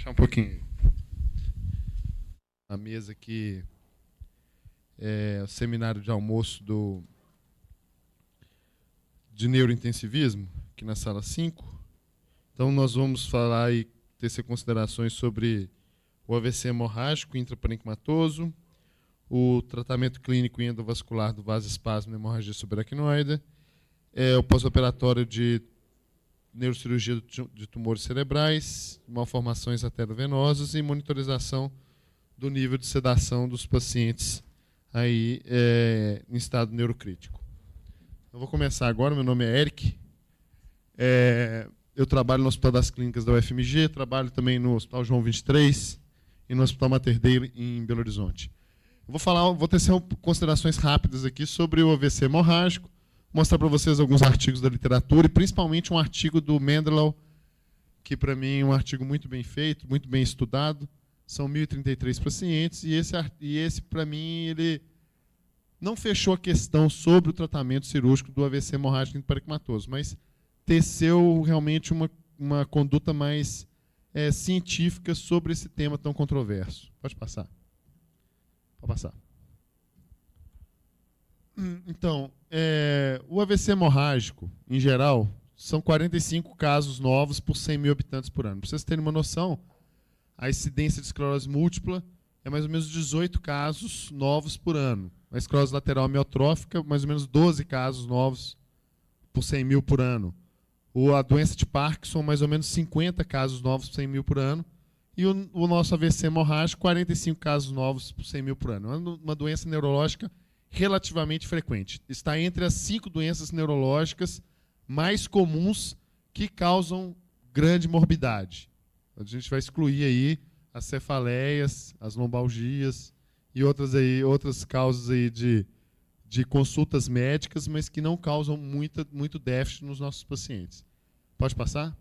Baixar um pouquinho. A mesa aqui é o seminário de almoço de neurointensivismo, aqui na sala 5. Então, nós vamos falar e tecer considerações sobre o AVC hemorrágico intraparencimatoso, o tratamento clínico e endovascular do vasoespasmo e hemorragia subaracnoide, o pós-operatório de neurocirurgia de tumores cerebrais, malformações arteriovenosas e monitorização do nível de sedação dos pacientes aí, em estado neurocrítico. Eu vou começar agora. Meu nome é Eric. Eu trabalho no Hospital das Clínicas da UFMG, trabalho também no Hospital João 23 e no Hospital Mater Dei em Belo Horizonte. Vou tecer considerações rápidas aqui sobre o AVC hemorrágico, mostrar para vocês alguns artigos da literatura e principalmente um artigo do Mendelow, que para mim é um artigo muito bem feito, muito bem estudado. São 1.033 pacientes e esse para mim, ele não fechou a questão sobre o tratamento cirúrgico do AVC hemorrágico intraparencimatoso, mas teceu realmente uma conduta mais científica sobre esse tema tão controverso. Pode passar. Pode passar. Então, o AVC hemorrágico, em geral, são 45 casos novos por 100 mil habitantes por ano. Para vocês terem uma noção, a incidência de esclerose múltipla é mais ou menos 18 casos novos por ano. A esclerose lateral amiotrófica, mais ou menos 12 casos novos por 100 mil por ano. A doença de Parkinson, mais ou menos 50 casos novos por 100 mil por ano. E o nosso AVC hemorrágico, 45 casos novos por 100 mil por ano. É uma doença neurológica relativamente frequente. Está entre as 5 doenças neurológicas mais comuns que causam grande morbidade. A gente vai excluir aí as cefaleias, as lombalgias e outras causas aí de consultas médicas, mas que não causam muito déficit nos nossos pacientes. Pode passar?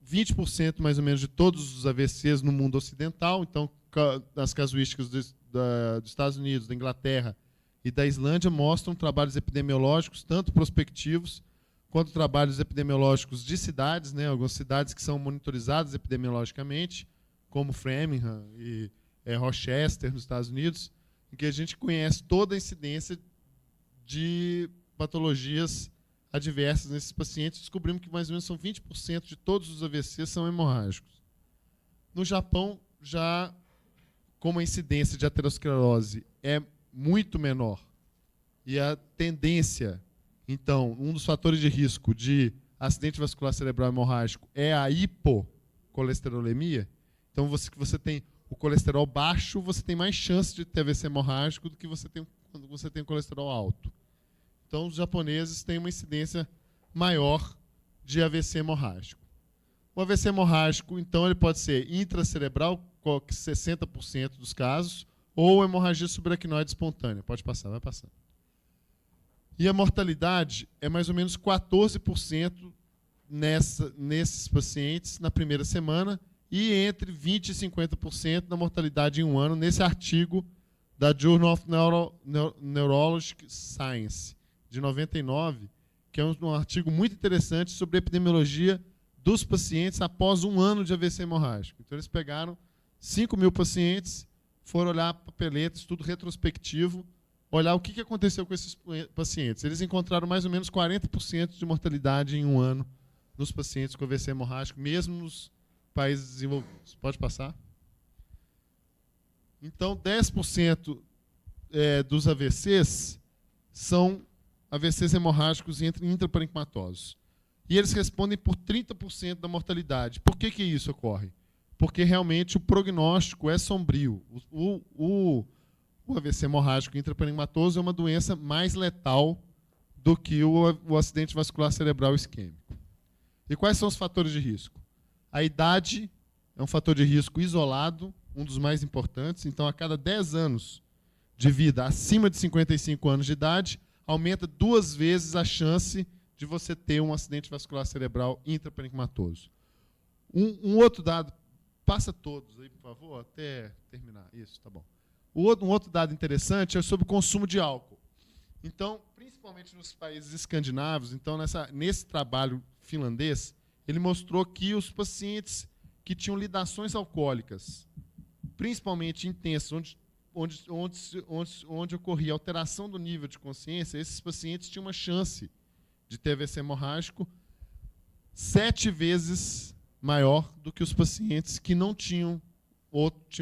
20% mais ou menos de todos os AVCs no mundo ocidental, então as casuísticas dos Estados Unidos, da Inglaterra e da Islândia mostram trabalhos epidemiológicos, tanto prospectivos quanto trabalhos epidemiológicos de cidades, né, algumas cidades que são monitorizadas epidemiologicamente, como Framingham e Rochester, nos Estados Unidos, em que a gente conhece toda a incidência de patologias adversas nesses pacientes. Descobrimos que mais ou menos são 20% de todos os AVCs são hemorrágicos. No Japão, já como a incidência de aterosclerose é muito menor e a tendência, então, um dos fatores de risco de acidente vascular cerebral hemorrágico é a hipocolesterolemia. Então, você tem o colesterol baixo, você tem mais chance de ter AVC hemorrágico do que quando você tem o colesterol alto. Então, os japoneses têm uma incidência maior de AVC hemorrágico. O AVC hemorrágico, então, ele pode ser intracerebral, 60% dos casos, ou hemorragia subaracnoide espontânea. Pode passar, vai passando. E a mortalidade é mais ou menos 14% nesses pacientes na primeira semana e entre 20% e 50% na mortalidade em um ano, nesse artigo da Journal of Neurologic Science, de 99, que é um artigo muito interessante sobre a epidemiologia dos pacientes após um ano de AVC hemorrágico. Então, eles pegaram 5 mil pacientes, foram olhar papeleta, estudo retrospectivo, olhar o que aconteceu com esses pacientes. Eles encontraram mais ou menos 40% de mortalidade em um ano nos pacientes com AVC hemorrágico, mesmo nos países desenvolvidos. Pode passar? Então, 10% dos AVCs são AVCs hemorrágicos intraparencimatosos. E eles respondem por 30% da mortalidade. Por que isso ocorre? Porque realmente o prognóstico é sombrio. O AVC hemorrágico intraparencimatoso é uma doença mais letal do que o acidente vascular cerebral isquêmico. E quais são os fatores de risco? A idade é um fator de risco isolado, um dos mais importantes. Então, a cada 10 anos de vida acima de 55 anos de idade, aumenta 2 vezes a chance de você ter um acidente vascular cerebral intraparencimatoso. Um outro dado, passa todos aí, por favor, até terminar. Isso, tá bom. Um outro dado interessante é sobre o consumo de álcool. Então, principalmente nos países escandinavos, então nesse trabalho finlandês, ele mostrou que os pacientes que tinham lidações alcoólicas, principalmente intensas, onde ocorria alteração do nível de consciência, esses pacientes tinham uma chance de ter AVC hemorrágico 7 vezes maior do que os pacientes que não tinham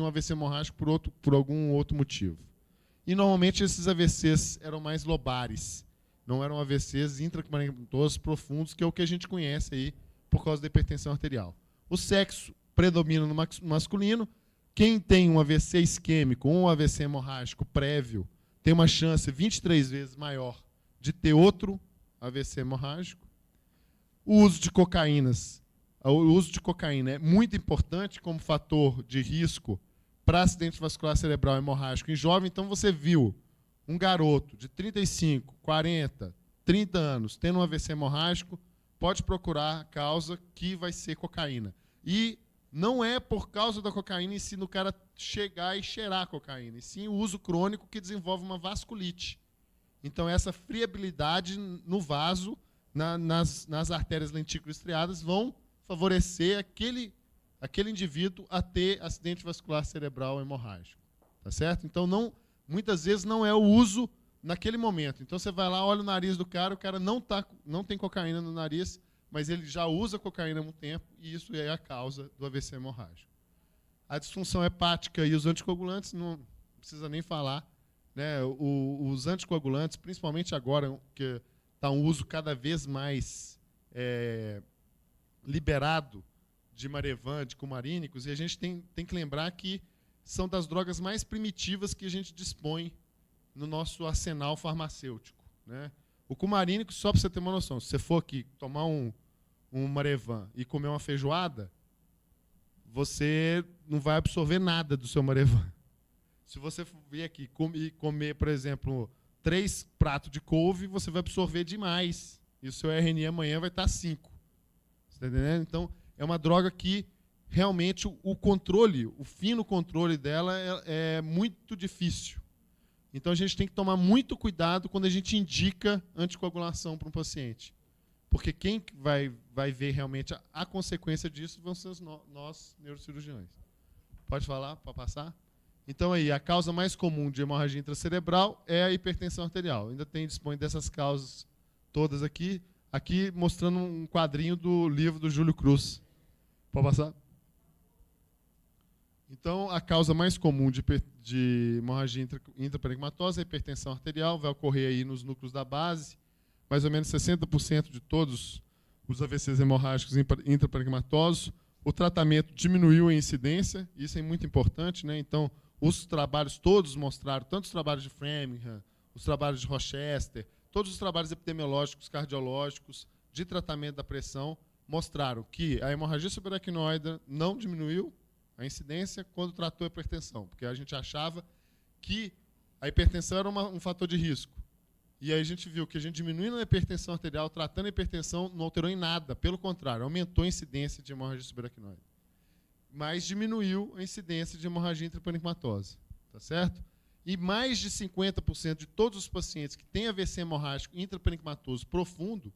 AVC hemorrágico por algum outro motivo. E, normalmente, esses AVCs eram mais lobares, não eram AVCs intraparencimatosos profundos, que é o que a gente conhece aí por causa da hipertensão arterial. O sexo predomina no masculino. Quem tem um AVC isquêmico ou um AVC hemorrágico prévio tem uma chance 23 vezes maior de ter outro AVC hemorrágico. O uso de cocaína é muito importante como fator de risco para acidente vascular cerebral hemorrágico em jovem. Então, você viu um garoto de 35, 40, 30 anos tendo um AVC hemorrágico, pode procurar a causa, que vai ser cocaína. E não é por causa da cocaína em si, no cara chegar e cheirar a cocaína, e sim o uso crônico que desenvolve uma vasculite. Então, essa friabilidade no vaso, nas artérias lentículo estriadas, vão favorecer aquele indivíduo a ter acidente vascular cerebral hemorrágico. Tá certo? Então, muitas vezes não é o uso naquele momento. Então, você vai lá, olha o nariz do cara, o cara não tem cocaína no nariz, mas ele já usa cocaína há muito tempo, e isso é a causa do AVC hemorrágico. A disfunção hepática e os anticoagulantes, não precisa nem falar, né? Os anticoagulantes, principalmente agora, que está um uso cada vez mais liberado de Marevan, de cumarínicos, e a gente tem que lembrar que são das drogas mais primitivas que a gente dispõe no nosso arsenal farmacêutico, né? O cumarínico, só para você ter uma noção, se você for aqui tomar um Marevan e comer uma feijoada, você não vai absorver nada do seu Marevan. Se você vir aqui comer, por exemplo, 3 pratos de couve, você vai absorver demais. E o seu RNA amanhã vai estar 5. Você está entendendo? Então, é uma droga que realmente o fino controle dela é muito difícil. Então, a gente tem que tomar muito cuidado quando a gente indica anticoagulação para um paciente. Porque quem vai ver realmente a consequência disso vão ser nós, neurocirurgiões. Pode falar, pode passar? Então, aí, a causa mais comum de hemorragia intracerebral é a hipertensão arterial. Ainda dispõe dessas causas todas aqui. Aqui, mostrando um quadrinho do livro do Júlio Cruz. Pode passar? Então, a causa mais comum de hemorragia intraparencimatosa é a hipertensão arterial, vai ocorrer aí nos núcleos da base. Mais ou menos 60% de todos os AVCs hemorrágicos intraparencimatosos. O tratamento diminuiu a incidência, isso é muito importante, né? Então, os trabalhos todos mostraram, tanto os trabalhos de Framingham, os trabalhos de Rochester, todos os trabalhos epidemiológicos, cardiológicos, de tratamento da pressão, mostraram que a hemorragia subaracnoide não diminuiu a incidência quando tratou a hipertensão, porque a gente achava que a hipertensão era um fator de risco. E aí a gente viu que a gente diminuindo a hipertensão arterial, tratando a hipertensão, não alterou em nada, pelo contrário, aumentou a incidência de hemorragia subaracnoide. Mas diminuiu a incidência de hemorragia intraparencimatosa. Tá certo? E mais de 50% de todos os pacientes que têm AVC hemorrágico intraparencimatoso profundo,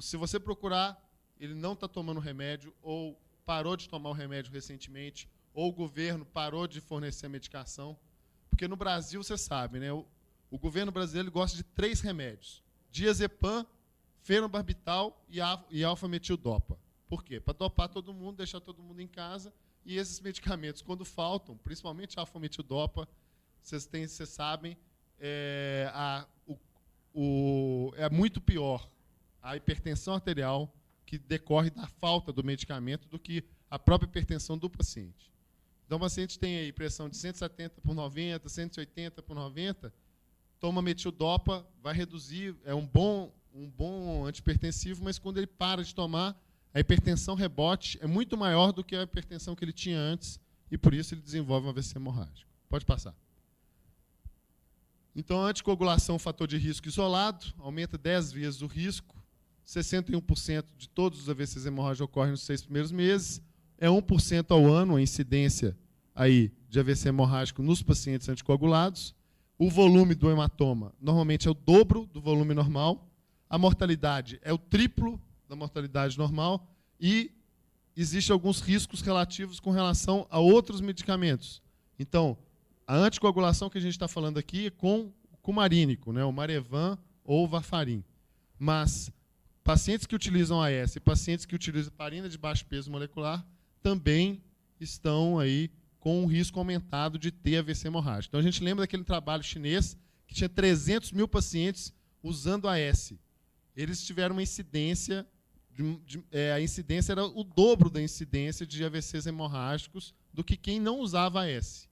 se você procurar, ele não está tomando remédio, ou parou de tomar o remédio recentemente, ou o governo parou de fornecer a medicação. Porque no Brasil, você sabe, né? O governo brasileiro gosta de 3 remédios: diazepam, fenobarbital e alfa-metildopa. Por quê? Para dopar todo mundo, deixar todo mundo em casa. E esses medicamentos, quando faltam, principalmente a alfa-metildopa, vocês sabem, é muito pior a hipertensão arterial que decorre da falta do medicamento do que a própria hipertensão do paciente. Então, o paciente tem aí pressão de 170 por 90, 180 por 90, toma metildopa, vai reduzir, é um bom antihipertensivo, mas quando ele para de tomar, a hipertensão rebote é muito maior do que a hipertensão que ele tinha antes, e por isso ele desenvolve um AVC hemorrágico. Pode passar. Então, a anticoagulação, fator de risco isolado, aumenta 10 vezes o risco. 61% de todos os AVCs hemorrágicos ocorrem nos 6 primeiros meses. É 1% ao ano a incidência aí de AVC hemorrágico nos pacientes anticoagulados. O volume do hematoma normalmente é o dobro do volume normal. A mortalidade é o triplo da mortalidade normal. E existem alguns riscos relativos com relação a outros medicamentos. Então, a anticoagulação que a gente está falando aqui é com cumarínico, né, o Marevan ou o Varfarin. Mas pacientes que utilizam AS e pacientes que utilizam heparina de baixo peso molecular também estão aí com um risco aumentado de ter AVC hemorrágico. Então, a gente lembra daquele trabalho chinês que tinha 300 mil pacientes usando AS. Eles tiveram uma incidência, a incidência era o dobro da incidência de AVCs hemorrágicos do que quem não usava AS.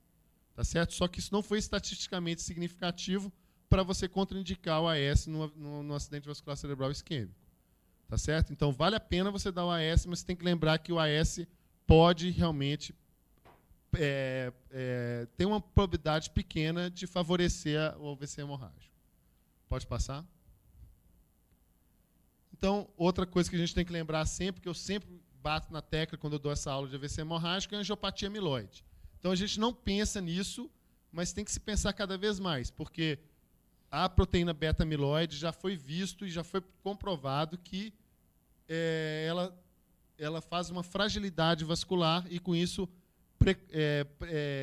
Tá certo? Só que isso não foi estatisticamente significativo para você contraindicar o AS no acidente vascular cerebral isquêmico. Tá certo? Então, vale a pena você dar o AS, mas você tem que lembrar que o AS pode realmente ter uma probabilidade pequena de favorecer o AVC hemorrágico. Pode passar? Então, outra coisa que a gente tem que lembrar sempre, que eu sempre bato na tecla quando eu dou essa aula de AVC hemorrágico, é a angiopatia amiloide. Então, a gente não pensa nisso, mas tem que se pensar cada vez mais, porque a proteína beta-amiloide já foi visto e já foi comprovado que ela faz uma fragilidade vascular e, com isso,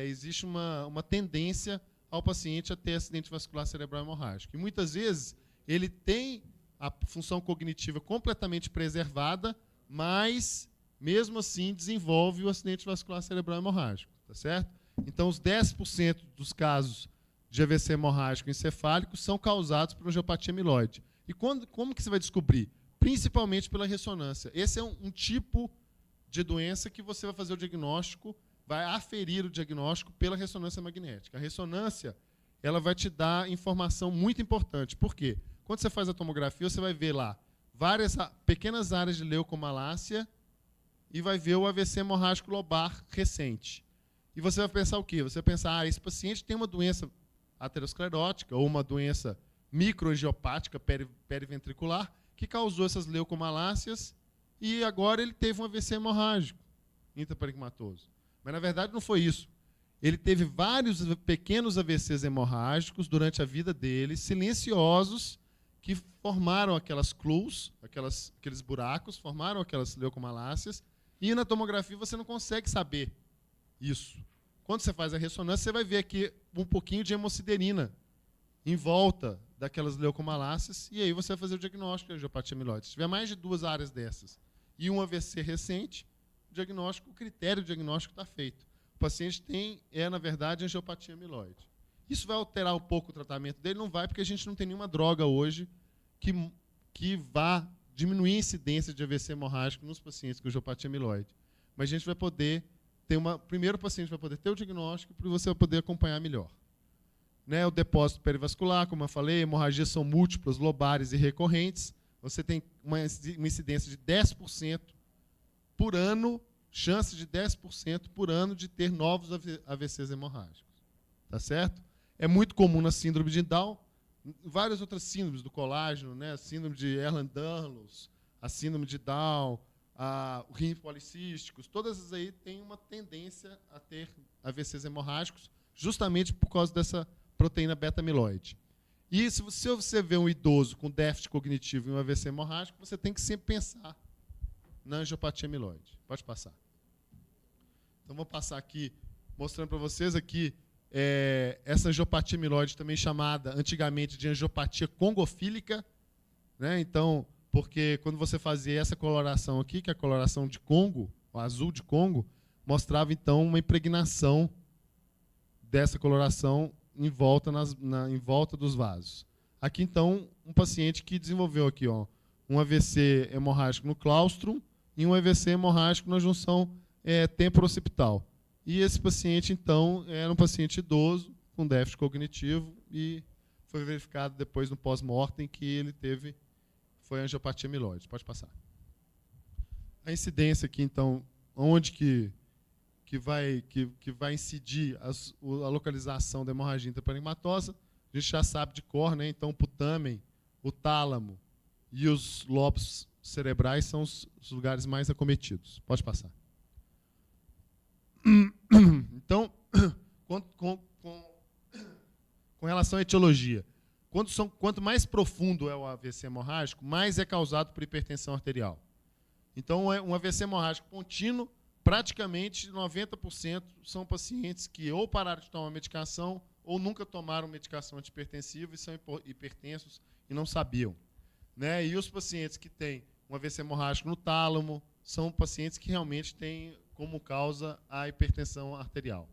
existe uma tendência ao paciente a ter acidente vascular cerebral hemorrágico. E, muitas vezes, ele tem a função cognitiva completamente preservada, mas, mesmo assim, desenvolve o acidente vascular cerebral hemorrágico. Tá certo? Então, os 10% dos casos de AVC hemorrágico encefálico são causados por angiopatia amiloide. E como que você vai descobrir? Principalmente pela ressonância. Esse é um tipo de doença que você vai fazer o diagnóstico, vai aferir o diagnóstico pela ressonância magnética. A ressonância, ela vai te dar informação muito importante. Por quê? Quando você faz a tomografia, você vai ver lá várias pequenas áreas de leucomalácia e vai ver o AVC hemorrágico lobar recente. E você vai pensar o quê? Você vai pensar, esse paciente tem uma doença aterosclerótica ou uma doença microangiopática periventricular que causou essas leucomalácias e agora ele teve um AVC hemorrágico intraparenquimatoso. Mas, na verdade, não foi isso. Ele teve vários pequenos AVCs hemorrágicos durante a vida dele, silenciosos, que formaram aquelas clues, aqueles buracos, formaram aquelas leucomalácias, e na tomografia você não consegue saber isso. Quando você faz a ressonância, você vai ver aqui um pouquinho de hemociderina em volta daquelas leucomalácias, e aí você vai fazer o diagnóstico de angiopatia amiloide. Se tiver mais de 2 áreas dessas e um AVC recente, o critério diagnóstico está feito. O paciente na verdade, angiopatia amiloide. Isso vai alterar um pouco o tratamento dele? Não vai, porque a gente não tem nenhuma droga hoje que vá diminuir a incidência de AVC hemorrágico nos pacientes com angiopatia amiloide. Mas a gente vai poder primeiro o paciente vai poder ter o diagnóstico para você poder acompanhar melhor. Né, o depósito perivascular, como eu falei, hemorragias são múltiplas, lobares e recorrentes. Você tem uma incidência de 10% por ano, chance de 10% por ano de ter novos AVCs hemorrágicos. Tá certo? É muito comum na síndrome de Down, várias outras síndromes do colágeno, né, a síndrome de Ehlers-Danlos, a síndrome de Down, o rins policísticos, todas essas aí têm uma tendência a ter AVCs hemorrágicos, justamente por causa dessa proteína beta-amiloide. E se você vê um idoso com déficit cognitivo e um AVC hemorrágico, você tem que sempre pensar na angiopatia amiloide. Pode passar. Então, vou passar aqui, mostrando para vocês aqui essa angiopatia amiloide, também chamada antigamente de angiopatia congofílica. Né? Então, porque quando você fazia essa coloração aqui, que é a coloração de Congo, o azul de Congo, mostrava, então, uma impregnação dessa coloração em volta dos vasos. Aqui, então, um paciente que desenvolveu aqui, um AVC hemorrágico no claustrum e um AVC hemorrágico na junção temporo-occipital. E esse paciente, então, era um paciente idoso, com déficit cognitivo, e foi verificado depois no pós-mortem que ele foi angiopatia amiloide. Pode passar. A incidência aqui, então, onde que vai incidir a localização da hemorragia intraparenquimatosa, a gente já sabe de cor, né? Então, o putamen, o tálamo e os lobos cerebrais são os lugares mais acometidos. Pode passar. Então, com relação à etiologia, quanto mais profundo é o AVC hemorrágico, mais é causado por hipertensão arterial. Então, um AVC hemorrágico contínuo, praticamente 90% são pacientes que ou pararam de tomar medicação ou nunca tomaram medicação antihipertensiva e são hipertensos e não sabiam. Né? E os pacientes que têm um AVC hemorrágico no tálamo são pacientes que realmente têm como causa a hipertensão arterial.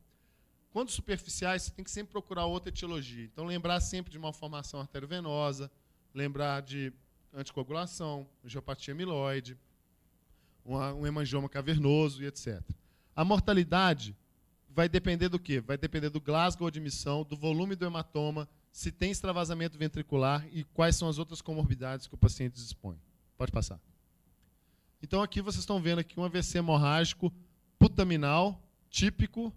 Quando superficiais, você tem que sempre procurar outra etiologia. Então, lembrar sempre de malformação arteriovenosa, lembrar de anticoagulação, angiopatia amiloide, um hemangioma cavernoso e etc. A mortalidade vai depender do quê? Vai depender do Glasgow admissão, do volume do hematoma, se tem extravasamento ventricular e quais são as outras comorbidades que o paciente dispõe. Pode passar. Então, aqui vocês estão vendo aqui um AVC hemorrágico putaminal, típico,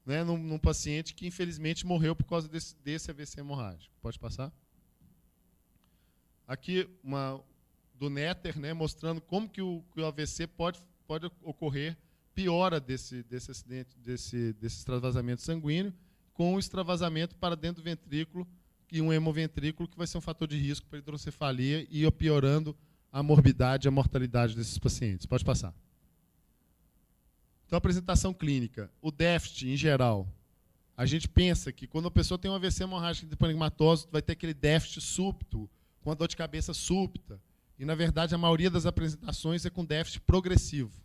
né, num paciente que, infelizmente, morreu por causa desse AVC hemorrágico. Pode passar? Aqui, do Netter, né, mostrando como que o AVC pode ocorrer, piora desse acidente, desse extravasamento sanguíneo, com o extravasamento para dentro do ventrículo e um hemoventrículo, que vai ser um fator de risco para hidrocefalia e piorando a morbidade e a mortalidade desses pacientes. Pode passar. Então, a apresentação clínica. O déficit, em geral, a gente pensa que quando a pessoa tem um AVC hemorrágico hiponeumatoso, vai ter aquele déficit súbito, com a dor de cabeça súbita. E, na verdade, a maioria das apresentações é com déficit progressivo.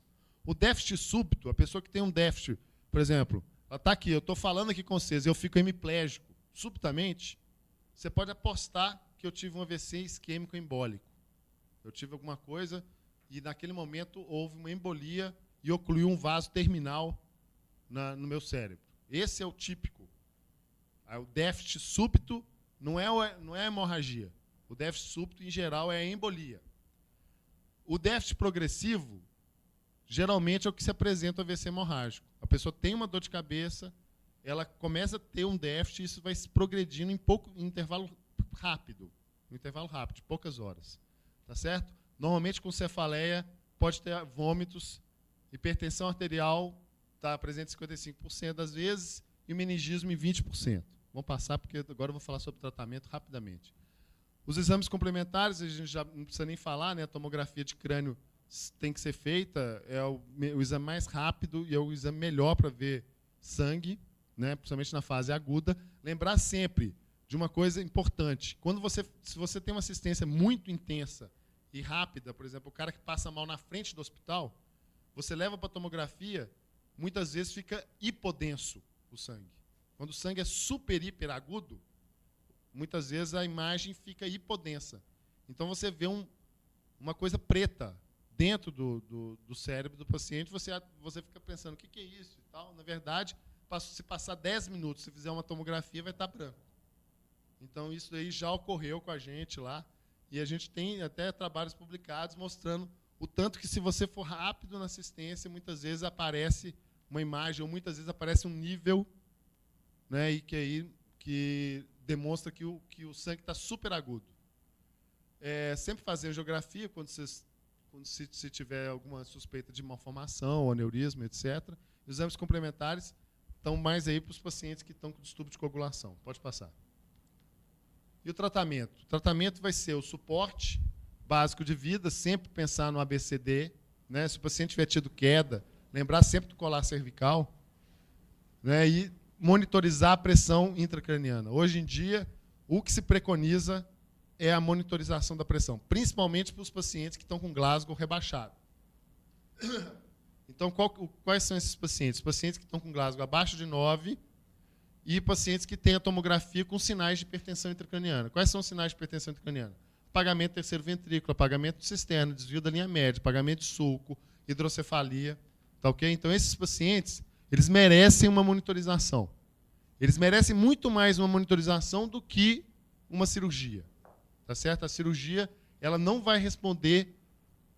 O déficit súbito, a pessoa que tem um déficit, por exemplo, ela está aqui, eu estou falando aqui com vocês, eu fico hemiplégico, subitamente, você pode apostar que eu tive um AVC isquêmico embólico. Eu tive alguma coisa e, naquele momento, houve uma embolia e ocluiu um vaso terminal no meu cérebro. Esse é o típico. O déficit súbito não é a hemorragia. O déficit súbito, em geral, é a embolia. O déficit progressivo, geralmente, é o que se apresenta o AVC hemorrágico. A pessoa tem uma dor de cabeça, ela começa a ter um déficit e isso vai se progredindo em intervalo rápido. Um intervalo rápido, de poucas horas. Tá certo? Normalmente, com cefaleia, pode ter vômitos. Hipertensão arterial está presente em 55% das vezes e o meningismo em 20%. Vamos passar, porque agora eu vou falar sobre tratamento rapidamente. Os exames complementares, a gente já não precisa nem falar, né? A tomografia de crânio tem que ser feita, é o exame mais rápido e é o exame melhor para ver sangue, né? Principalmente na fase aguda. Lembrar sempre de uma coisa importante. Se você tem uma assistência muito intensa e rápida, por exemplo, o cara que passa mal na frente do hospital, você leva para a tomografia, muitas vezes fica hipodenso o sangue. Quando o sangue é super, hiper agudo, muitas vezes a imagem fica hipodensa. Então, você vê uma coisa preta dentro do cérebro do paciente, você fica pensando, o que é isso? E tal. Na verdade, se passar 10 minutos, se fizer uma tomografia, vai estar branco. Então, isso aí já ocorreu com a gente lá, e a gente tem até trabalhos publicados mostrando o tanto que, se você for rápido na assistência, muitas vezes aparece uma imagem, ou muitas vezes aparece um nível, né, e que demonstra que o sangue está super agudo. Sempre fazer angiografia quando se tiver alguma suspeita de malformação, aneurisma, etc. Os exames complementares estão mais aí para os pacientes que estão com distúrbio de coagulação. Pode passar. E o tratamento? O tratamento vai ser o suporte básico de vida, sempre pensar no ABCD, né? Se o paciente tiver tido queda, lembrar sempre do colar cervical, né? E monitorizar a pressão intracraniana. Hoje em dia, o que se preconiza é a monitorização da pressão, principalmente para os pacientes que estão com Glasgow rebaixado. Então, quais são esses pacientes? Pacientes que estão com Glasgow abaixo de 9 e pacientes que têm a tomografia com sinais de hipertensão intracraniana. Quais são os sinais de hipertensão intracraniana? Apagamento do terceiro ventrículo, apagamento de cisterna, desvio da linha média, apagamento de sulco, hidrocefalia. Tá ok? Então, esses pacientes, eles merecem uma monitorização. Eles merecem muito mais uma monitorização do que uma cirurgia. Tá certo? A cirurgia, ela não vai responder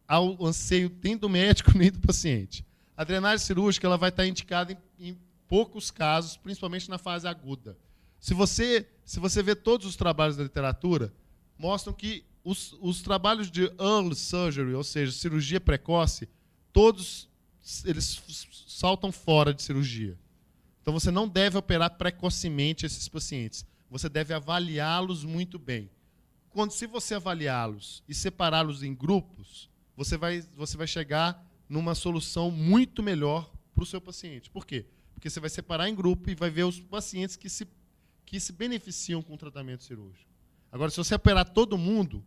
ao anseio nem do médico nem do paciente. A drenagem cirúrgica, ela vai estar indicada em poucos casos, principalmente na fase aguda. Se você vê todos os trabalhos da literatura, mostram que os trabalhos de early surgery, ou seja, cirurgia precoce, todos eles saltam fora de cirurgia. Então, você não deve operar precocemente esses pacientes. Você deve avaliá-los muito bem. Se você avaliá-los e separá-los em grupos, você vai chegar numa solução muito melhor para o seu paciente. Por quê? Porque você vai separar em grupo e vai ver os pacientes que se beneficiam com o tratamento cirúrgico. Agora, se você operar todo mundo,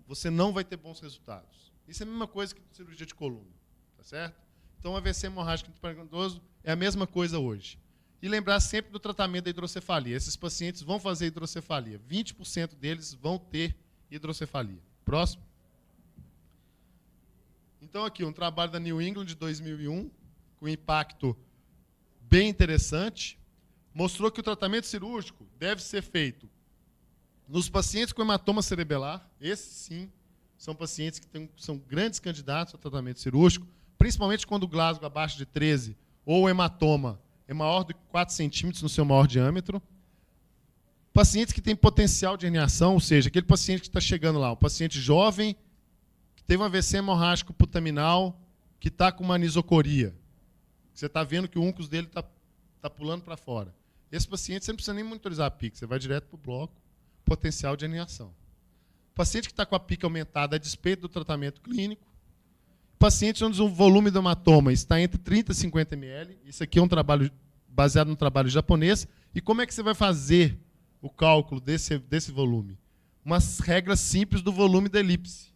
você não vai ter bons resultados. Isso é a mesma coisa que cirurgia de coluna, tá certo? Então, AVC hemorrágico intraperitoneoso é a mesma coisa hoje. E lembrar sempre do tratamento da hidrocefalia. Esses pacientes vão fazer hidrocefalia. 20% deles vão ter hidrocefalia. Próximo. Então, aqui, um trabalho da New England de 2001, com impacto bem interessante, mostrou que o tratamento cirúrgico deve ser feito nos pacientes com hematoma cerebelar. Esses, sim, são pacientes que são grandes candidatos ao tratamento cirúrgico, principalmente quando o Glasgow abaixo de 13 ou o hematoma é maior do que 4 centímetros no seu maior diâmetro. Pacientes que têm potencial de herniação, ou seja, aquele paciente que está chegando lá, um paciente jovem, que teve um AVC hemorrágico putaminal, que está com uma anisocoria. Você está vendo que o uncus dele está pulando para fora. Esse paciente você não precisa nem monitorizar a PIC, você vai direto para o bloco, potencial de herniação. Paciente que está com a PIC aumentada a despeito do tratamento clínico. Paciente onde o volume do hematoma está entre 30 e 50 ml. Isso aqui é um trabalho baseado no trabalho japonês. E como é que você vai fazer o cálculo desse volume? Umas regras simples do volume da elipse.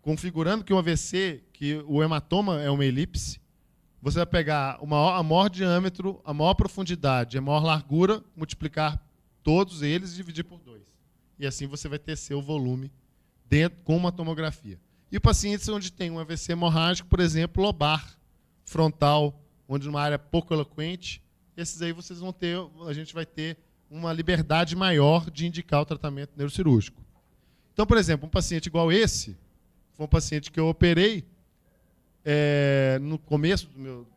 Configurando que o AVC, que o hematoma é uma elipse, você vai pegar a maior diâmetro, a maior profundidade, a maior largura, multiplicar todos eles e dividir por 2. E assim você vai ter seu volume dentro, com uma tomografia. E pacientes onde tem um AVC hemorrágico, por exemplo, lobar, frontal, onde numa área pouco eloquente, esses aí a gente vai ter uma liberdade maior de indicar o tratamento neurocirúrgico. Então, por exemplo, um paciente igual esse, foi um paciente que eu operei no começo do meu...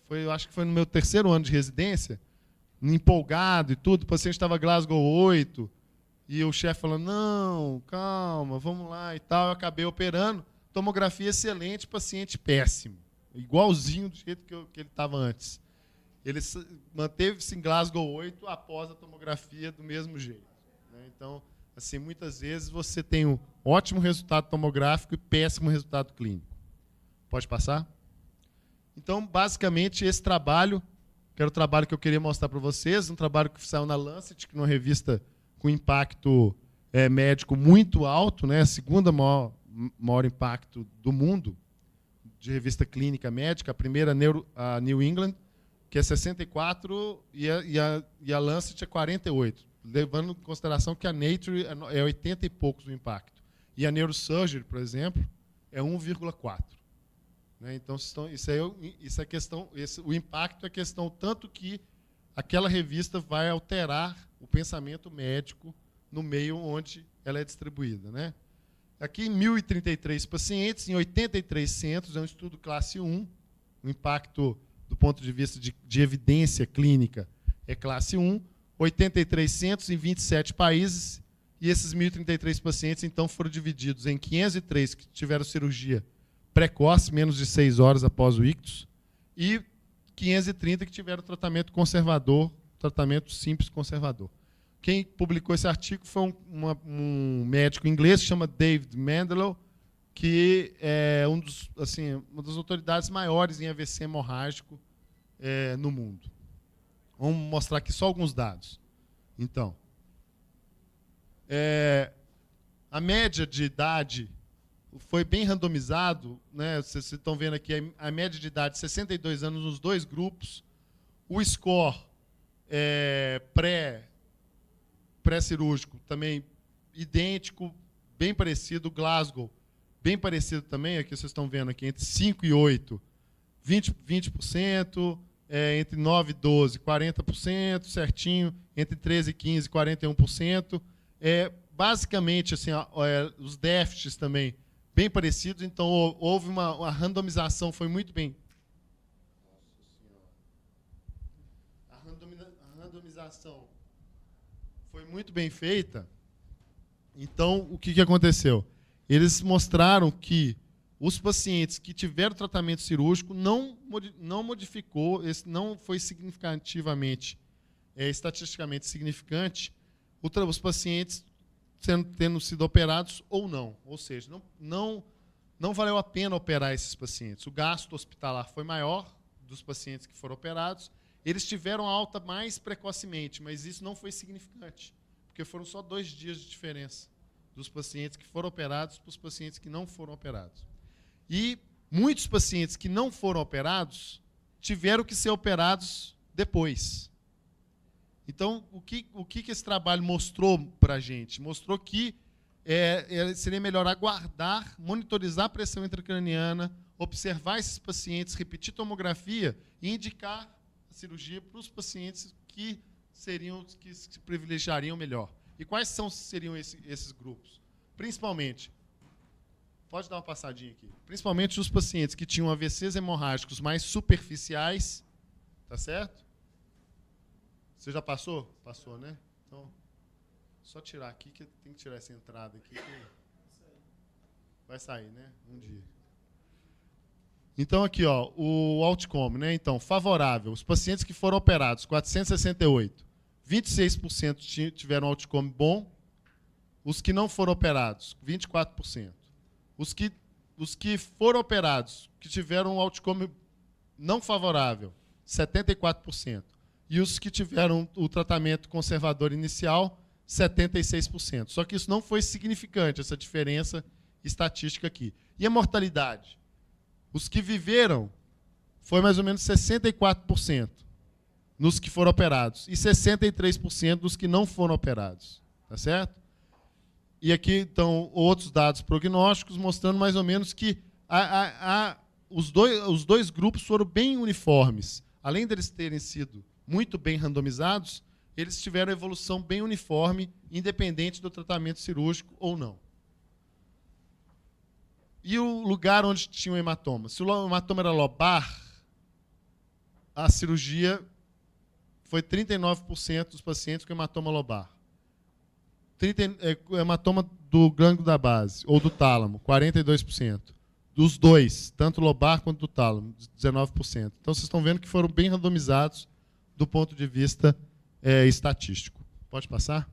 eu acho que foi no meu 3º ano de residência, empolgado e tudo, o paciente estava Glasgow 8, e o chefe falando, não, calma, vamos lá e tal. Eu acabei operando, tomografia excelente, paciente péssimo. Igualzinho do jeito que ele estava antes. Ele manteve-se em Glasgow 8 após a tomografia do mesmo jeito. Então, assim, muitas vezes você tem um ótimo resultado tomográfico e péssimo resultado clínico. Pode passar? Então, basicamente, esse trabalho, que era o trabalho que eu queria mostrar para vocês, um trabalho que saiu na Lancet, que é uma revista com impacto médico muito alto, né? A segunda maior impacto do mundo de revista clínica médica, a primeira a New England, que é 64, e a Lancet é 48, levando em consideração que a Nature é 80 e poucos do impacto. E a Neurosurgery, por exemplo, é 1,4. Né? Então, isso é questão, o impacto é questão tanto que aquela revista vai alterar o pensamento médico no meio onde ela é distribuída. Né? Aqui, 1.033 pacientes, em 83 centros, é um estudo classe 1. O impacto, do ponto de vista de evidência clínica, é classe 1. 83 centros em 27 países. E esses 1.033 pacientes, então, foram divididos em 503 que tiveram cirurgia precoce, menos de 6 horas após o ictus, e 530 que tiveram tratamento conservador, tratamento simples conservador. Quem publicou esse artigo foi um médico inglês que chama David Mendelow, que é uma das autoridades maiores em AVC hemorrágico no mundo. Vamos mostrar aqui só alguns dados. Então, a média de idade foi bem randomizado, né? Vocês estão vendo aqui a média de idade, 62 anos nos dois grupos. O score pré-cirúrgico também idêntico, bem parecido. Glasgow, bem parecido também. Aqui vocês estão vendo aqui, entre 5 e 8, 20%, entre 9 e 12, 40%, certinho, entre 13 e 15, 41%. Basicamente, assim, os déficits também bem parecidos, então houve uma randomização, foi muito bem. A randomização foi muito bem feita. Então, o que aconteceu? Eles mostraram que os pacientes que tiveram tratamento cirúrgico não modificou, não foi significativamente, estatisticamente significante, os pacientes tendo sido operados ou não. Ou seja, não valeu a pena operar esses pacientes. O gasto hospitalar foi maior dos pacientes que foram operados. Eles tiveram alta mais precocemente, mas isso não foi significante, porque foram só 2 dias de diferença dos pacientes que foram operados para os pacientes que não foram operados. E muitos pacientes que não foram operados tiveram que ser operados depois. Então, o que esse trabalho mostrou para a gente? Mostrou que seria melhor aguardar, monitorizar a pressão intracraniana, observar esses pacientes, repetir tomografia e indicar a cirurgia para os pacientes que se privilegiariam melhor. E quais seriam esses grupos? Principalmente, pode dar uma passadinha aqui, principalmente os pacientes que tinham AVCs hemorrágicos mais superficiais, tá certo? Você já passou? Passou, né? Então, só tirar aqui, que tem que tirar essa entrada aqui. Vai sair, né? Um dia. Então, aqui, ó, o outcome, né? Então, favorável. Os pacientes que foram operados, 468, 26% tiveram outcome bom. Os que não foram operados, 24%. Os que foram operados, que tiveram um outcome não favorável, 74%. E os que tiveram o tratamento conservador inicial, 76%. Só que isso não foi significante, essa diferença estatística aqui. E a mortalidade? Os que viveram foi mais ou menos 64% nos que foram operados e 63% dos que não foram operados. Tá certo? E aqui estão outros dados prognósticos mostrando mais ou menos que os dois grupos foram bem uniformes. Além deles terem sido muito bem randomizados, eles tiveram evolução bem uniforme, independente do tratamento cirúrgico ou não. E o lugar onde tinha o hematoma? Se o hematoma era lobar, a cirurgia foi 39% dos pacientes com hematoma lobar. O hematoma do gânglio da base, ou do tálamo, 42%. Dos dois, tanto lobar quanto do tálamo, 19%. Então, vocês estão vendo que foram bem randomizados do ponto de vista estatístico. Pode passar?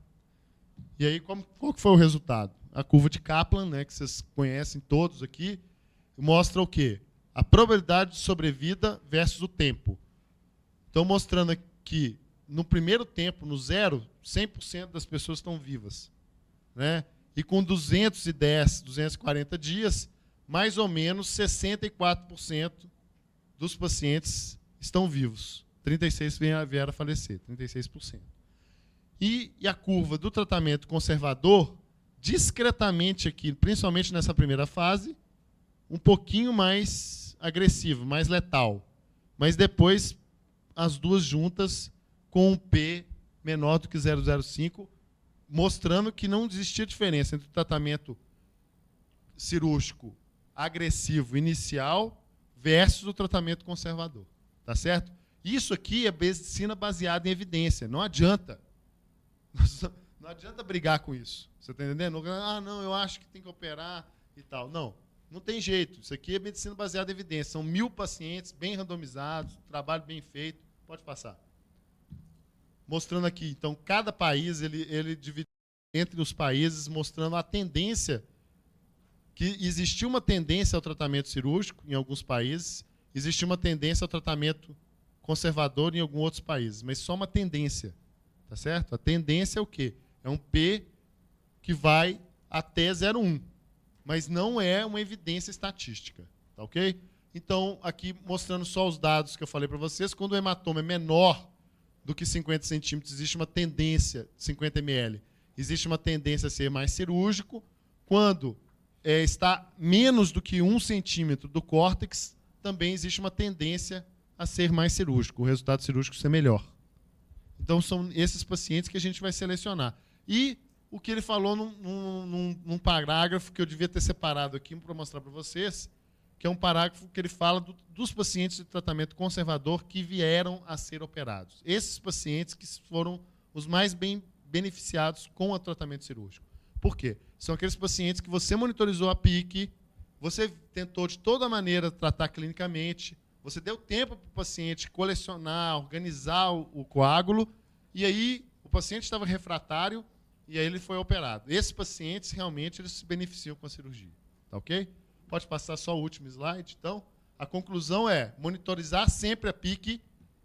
E aí, qual que foi o resultado? A curva de Kaplan, né, que vocês conhecem todos aqui, mostra o quê? A probabilidade de sobrevida versus o tempo. Então, mostrando aqui, no primeiro tempo, no zero, 100% das pessoas estão vivas. Né? E com 210, 240 dias, mais ou menos 64% dos pacientes estão vivos. 36% vieram a falecer, 36%. E a curva do tratamento conservador, discretamente aqui, principalmente nessa primeira fase, um pouquinho mais agressivo, mais letal. Mas depois, as duas juntas, com um P menor do que 0,05, mostrando que não existia diferença entre o tratamento cirúrgico agressivo inicial versus o tratamento conservador. Tá certo? Isso aqui é medicina baseada em evidência. Não adianta. Não adianta brigar com isso. Você está entendendo? Não, eu acho que tem que operar e tal. Não tem jeito. Isso aqui é medicina baseada em evidência. São 1000 pacientes bem randomizados, trabalho bem feito. Pode passar. Mostrando aqui, então, cada país, ele divide entre os países, mostrando a tendência, que existiu uma tendência ao tratamento cirúrgico em alguns países, existiu uma tendência ao tratamento conservador em alguns outros países, mas só uma tendência, tá certo? A tendência é o quê? É um P que vai até 0,1, mas não é uma evidência estatística, tá ok? Então, aqui mostrando só os dados que eu falei para vocês, quando o hematoma é menor do que 50 centímetros, existe uma tendência, 50 ml, existe uma tendência a ser mais cirúrgico. Quando está menos do que 1 centímetro do córtex, também existe uma tendência a ser mais cirúrgico, o resultado cirúrgico ser melhor. Então, são esses pacientes que a gente vai selecionar. E o que ele falou num parágrafo que eu devia ter separado aqui para mostrar para vocês, que é um parágrafo que ele fala dos pacientes de tratamento conservador que vieram a ser operados. Esses pacientes que foram os mais bem beneficiados com o tratamento cirúrgico. Por quê? São aqueles pacientes que você monitorizou a PIC, você tentou de toda maneira tratar clinicamente, você deu tempo para o paciente colecionar, organizar o coágulo, e aí o paciente estava refratário, e aí ele foi operado. Esses pacientes, realmente, eles se beneficiam com a cirurgia. Tá ok? Pode passar só o último slide. Então, a conclusão é monitorizar sempre a PIC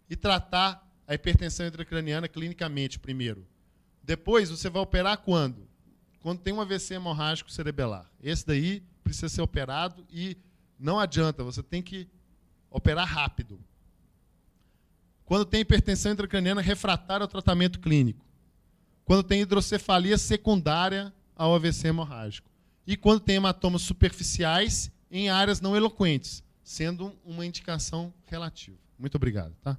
e tratar a hipertensão intracraniana clinicamente primeiro. Depois, você vai operar quando? Quando tem um AVC hemorrágico cerebelar. Esse daí precisa ser operado e não adianta, você tem que operar rápido. Quando tem hipertensão intracraniana refratária ao tratamento clínico. Quando tem hidrocefalia secundária ao AVC hemorrágico. E quando tem hematomas superficiais em áreas não eloquentes, sendo uma indicação relativa. Muito obrigado. Tá?